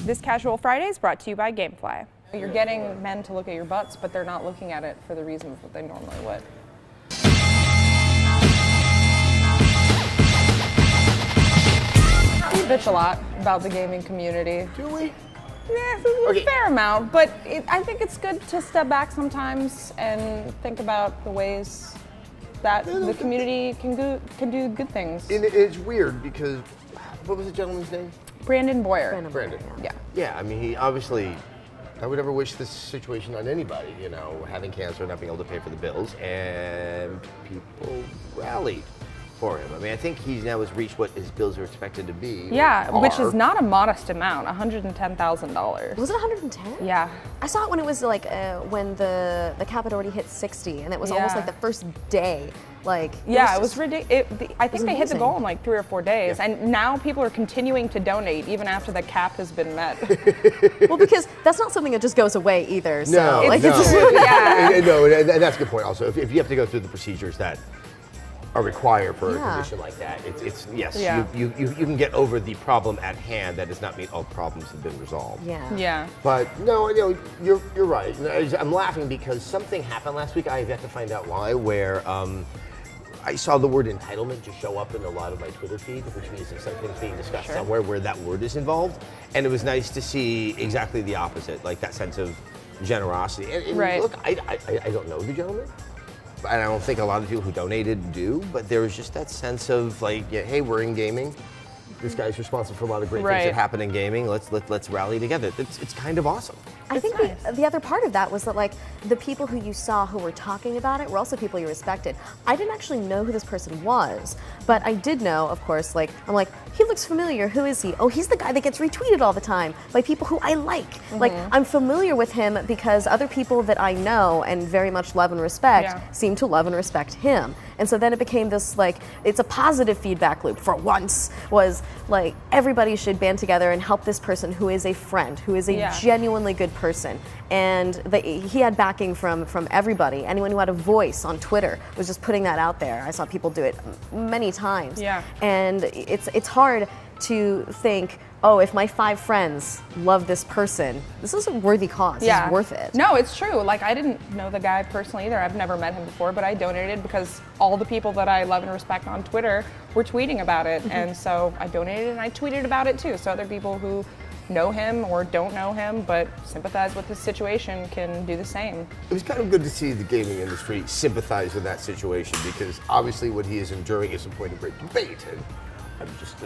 This Casual Friday is brought to you by Gamefly. You're getting men to look at your butts, but they're not looking at it for the reasons that they normally would. We bitch a lot about the gaming community. Do we? Yeah, a fair amount, but I think it's good to step back sometimes and think about the ways that the community can do good things. It's weird because, what was the gentleman's name? Brandon Boyer. Brandon. Yeah. Yeah, I mean, he obviously, I would never wish this situation on anybody, you know, having cancer, not being able to pay for the bills, and people rallied for him. I mean, I think he's now has reached what his bills are expected to be. Yeah, which is not a modest amount, $110,000. Was it 110? Yeah. I saw it when it was like, when the cap had already hit 60, and it was almost like the first day. Like, yeah, it was ridiculous. I think they hit the goal in like 3 or 4 days, Yeah. and now people are continuing to donate even after the cap has been met. Well, because that's not something that just goes away either. So, No, like, no. It's No, and that's a good point also. If you have to go through the procedures that are required for a condition like that, it's yes, you can get over the problem at hand. That does not mean all problems have been resolved. Yeah. Yeah. But no, you know, you're right. I'm laughing because something happened last week. I have yet to find out why. Where I saw the word entitlement just show up in a lot of my Twitter feed, which means that something's being discussed somewhere where that word is involved. And it was nice to see exactly the opposite, like that sense of generosity. And look, I don't know the gentleman. And I don't think a lot of people who donated do, but there was just that sense of like, yeah, hey, we're in gaming. This guy's responsible for a lot of great things that happen in gaming. Let's rally together. It's kind of awesome. I think the other part of that was that, like, the people who you saw who were talking about it were also people you respected. I didn't actually know who this person was, but I did know, of course, like, I'm like, he looks familiar. Who is he? Oh, he's the guy that gets retweeted all the time by people who I like. Like, I'm familiar with him because other people that I know and very much love and respect seem to love and respect him. And so then it became this, like, it's a positive feedback loop for once, was like, everybody should band together and help this person who is a friend, who is a genuinely good person. And he had backing from everybody. Anyone who had a voice on Twitter was just putting that out there. I saw people do it many times. Yeah. And it's hard to think, oh, if my 5 friends love this person, this is a worthy cause. Yeah. It's worth it. No, it's true. Like, I didn't know the guy personally either. I've never met him before, but I donated because all the people that I love and respect on Twitter were tweeting about it. And so I donated and I tweeted about it too. So other people who know him or don't know him but sympathize with his situation can do the same. It was kind of good to see the gaming industry sympathize with that situation, because obviously what he is enduring is a point of great debate. And I'm just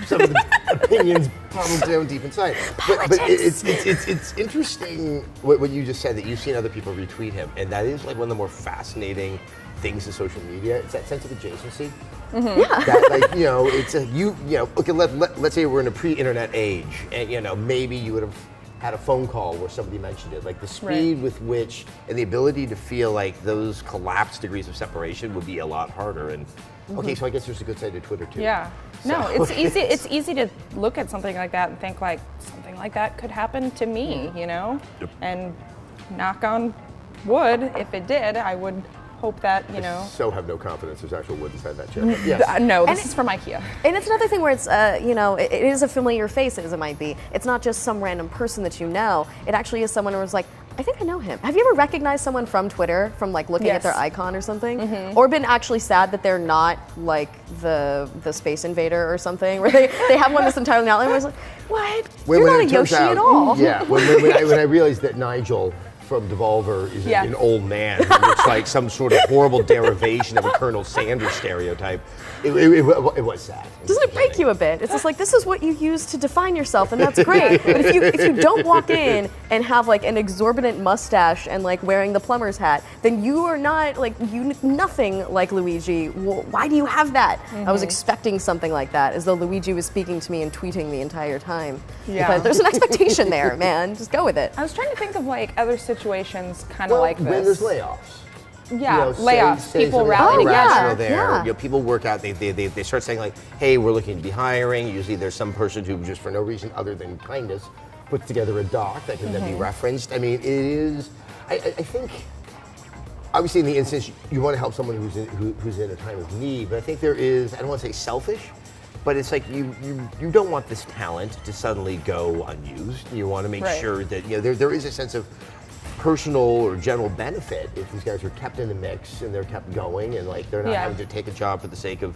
some of the opinions probably down deep inside. But it's interesting what you just said, that you've seen other people retweet him, and that is like one of the more fascinating things in social media. It's that sense of adjacency. Yeah. That, like, you know, it's a you know. Okay, let's say we're in a pre-internet age, and you know, maybe you would have had a phone call where somebody mentioned it. Like the speed with which and the ability to feel like those collapsed degrees of separation would be a lot harder. And okay, so I guess there's a good side to Twitter too. Yeah. So. No, it's easy. It's easy to look at something like that and think like something like that could happen to me, you know. And knock on wood, if it did, I would hope that, you know. So have no confidence there's actual wood inside that chair. Yes. No, this is from IKEA. And it's another thing where it's, you know, it is a familiar face, as it might be. It's not just some random person that you know. It actually is someone who was like, I think I know him. Have you ever recognized someone from Twitter, from like looking at their icon or something? Or been actually sad that they're not like the Space Invader or something, where they have one that's entirely not, and I was like, what? You're not a Yoshi at all. Yeah, when I realized that Nigel from Devolver is an old man who looks like some sort of horrible derivation of a Colonel Sanders stereotype. It was sad. Doesn't it break you a bit? It's just like, this is what you use to define yourself, and that's great. But if you don't walk in and have like an exorbitant mustache and like wearing the plumber's hat, then you are not like nothing like Luigi. Why do you have that? I was expecting something like that, as though Luigi was speaking to me and tweeting the entire time. Yeah. But there's an expectation there, man. Just go with it. I was trying to think of like other situations kind of like this. When there's layoffs. Yeah, you know, layoffs. People rally together. There. You know, people work out. They start saying like, "Hey, we're looking to be hiring." Usually, there's some person who just for no reason other than kindness puts together a doc that can then be referenced. I mean, it is. I think. Obviously, in the instance, you want to help someone who's in a time of need, but I think there is. I don't want to say selfish, but it's like you don't want this talent to suddenly go unused. You want to make sure that there is a sense of personal or general benefit if these guys are kept in the mix and they're kept going, and like they're not having to take a job for the sake of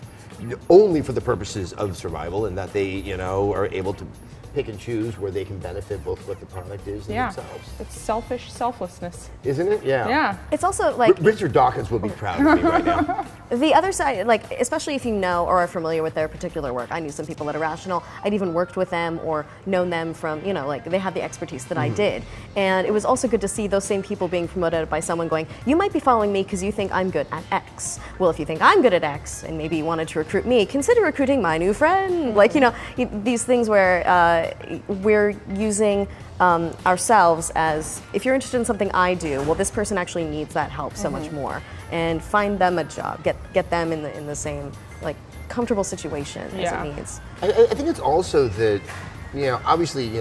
only for the purposes of survival, and that they are able to pick and choose where they can benefit both what the product is and themselves. It's selfish selflessness. Isn't it? Yeah. Yeah. It's also like Richard Dawkins will be proud of me right now. the other side, like especially if you know or are familiar with their particular work. I knew some people at Irrational. I'd even worked with them or known them from, like they had the expertise that I did. And it was also good to see those same people being promoted by someone going, you might be following me because you think I'm good at X. Well, if you think I'm good at X and maybe you wanted to recruit me, consider recruiting my new friend. Like, these things where we're using ourselves as, if you're interested in something I do, well, this person actually needs that help so much more, and find them a job, get them in the same like comfortable situation as it needs. I think it's also that, obviously,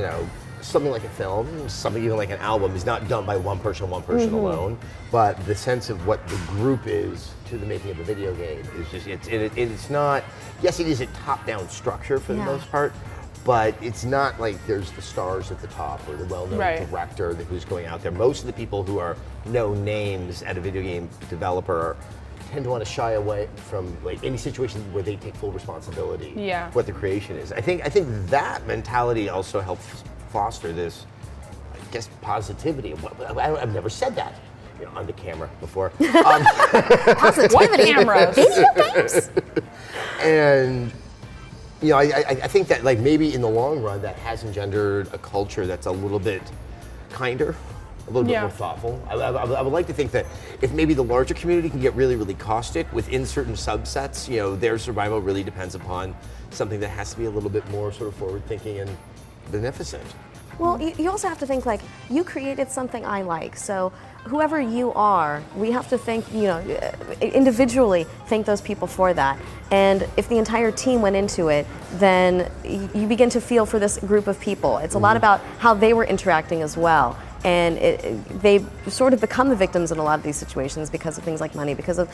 something like a film, something even like an album is not done by one person alone, but the sense of what the group is to the making of a video game is just, it's not, yes, it is a top-down structure for the most part, but it's not like there's the stars at the top or the well-known director who's going out there. Most of the people who are known names at a video game developer tend to want to shy away from like any situation where they take full responsibility for what the creation is. I think that mentality also helps foster this, I guess, positivity. I've never said that on the camera before. Positivity cameras. And I think that like maybe in the long run that has engendered a culture that's a little bit kinder, a little bit more thoughtful. I would like to think that if maybe the larger community can get really, really caustic within certain subsets, their survival really depends upon something that has to be a little bit more sort of forward-thinking and beneficent. Well, you also have to think like, you created something I like, so whoever you are, we have to think, individually thank those people for that. And if the entire team went into it, then you begin to feel for this group of people. It's a lot about how they were interacting as well. And they sort of become the victims in a lot of these situations because of things like money, because of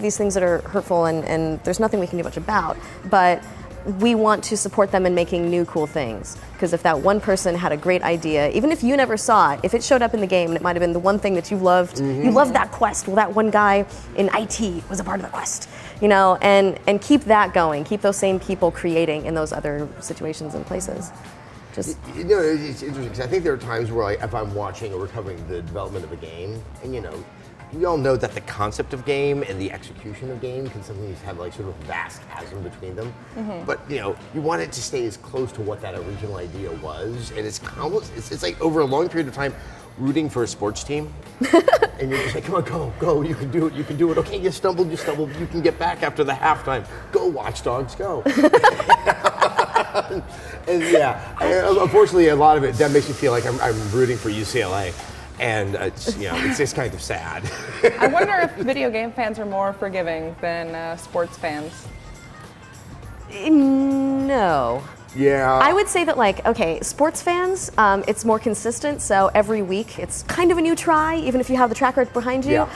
these things that are hurtful and there's nothing we can do much about. But we want to support them in making new cool things. Because if that one person had a great idea, even if you never saw it, if it showed up in the game and it might have been the one thing that you loved, you loved that quest, well, that one guy in IT was a part of the quest, and keep that going, keep those same people creating in those other situations and places. Just it's interesting because I think there are times where if I'm watching or recovering the development of a game, and we all know that the concept of game and the execution of game can sometimes have like sort of vast chasm between them. But you want it to stay as close to what that original idea was, and it's almost it's like over a long period of time rooting for a sports team, and you're just like, come on, go, you can do it. Okay, you stumbled, you can get back after the halftime. Go, Watch Dogs, go. And unfortunately, a lot of it that makes me feel like I'm rooting for UCLA. And it's just kind of sad. I wonder if video game fans are more forgiving than sports fans. No. Yeah. I would say that, like, okay, sports fans, it's more consistent, so every week it's kind of a new try, even if you have the track record behind you.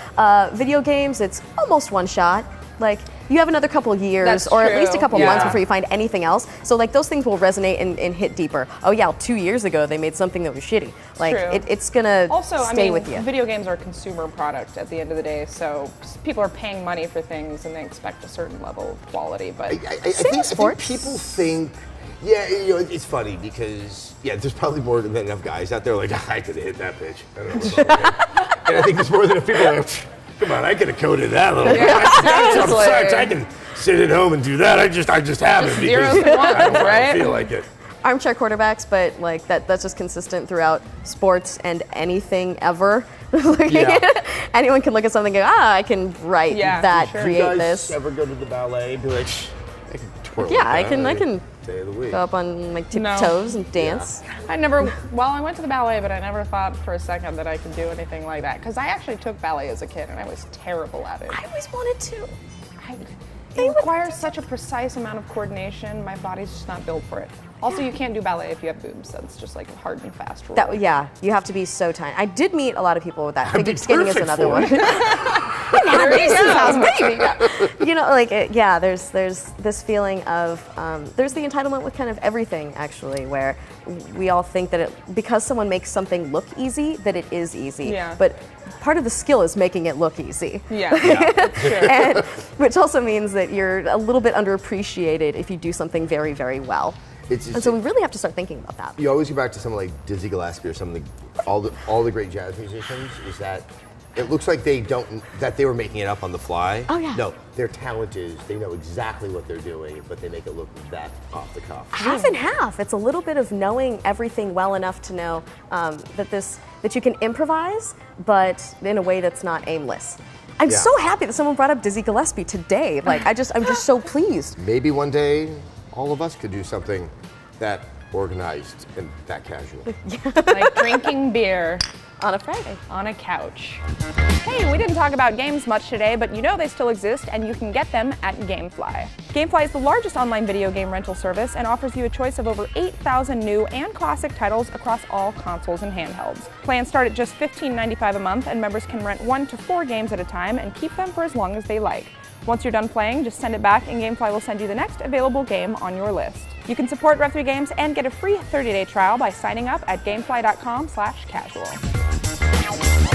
Video games, it's almost one shot. Like, you have another couple of years, That's or true. at least a couple months before you find anything else. So, like, those things will resonate and hit deeper. Oh, yeah, 2 years ago they made something that was shitty. Like, it's gonna stay with you. Video games are a consumer product at the end of the day, so people are paying money for things and they expect a certain level of quality. But I think people think, it's funny because, there's probably more than enough guys out there like, I could have hit that pitch. I don't know about that. And I think there's more than enough people like, come on, I could have coded that a little bit. I can sit at home and do that. I just haven't because I don't feel like it. Armchair quarterbacks, but like that's just consistent throughout sports and anything ever. Anyone can look at something and go, I can write that, create you guys this. Ever go to the ballet and be like, I can twirl I can day of the week. Go up on my toes and dance. I went to the ballet, but I never thought for a second that I could do anything like that. Because I actually took ballet as a kid and I was terrible at it. I always wanted to. It requires such a precise amount of coordination. My body's just not built for it. Also, you can't do ballet if you have boobs. That's just like a hard and fast rule. You have to be so tiny. I did meet a lot of people with that. Figure skating is another one. I've had these since I was baby. Yeah. You know, like there's this feeling of there's the entitlement with kind of everything actually, where we all think that because someone makes something look easy, that it is easy. Yeah. But part of the skill is making it look easy. Yeah. That's true. And, which also means that you're a little bit underappreciated if you do something very, very well. And so we really have to start thinking about that. You always go back to someone like Dizzy Gillespie or some of all the great jazz musicians. Is that it looks like they were making it up on the fly. Oh yeah. No, their talent is they know exactly what they're doing, but they make it look that off the cuff. Half and half. It's a little bit of knowing everything well enough to know that you can improvise, but in a way that's not aimless. I'm so happy that someone brought up Dizzy Gillespie today. Like I'm just so pleased. Maybe one day all of us could do something that organized and that casual. Like drinking beer On a Friday. on a couch. Hey, we didn't talk about games much today, but you know they still exist and you can get them at GameFly. GameFly is the largest online video game rental service and offers you a choice of over 8,000 new and classic titles across all consoles and handhelds. Plans start at just $15.95 a month and members can rent 1 to 4 games at a time and keep them for as long as they like. Once you're done playing, just send it back and GameFly will send you the next available game on your list. You can support Rev3 Games and get a free 30-day trial by signing up at gamefly.com/casual.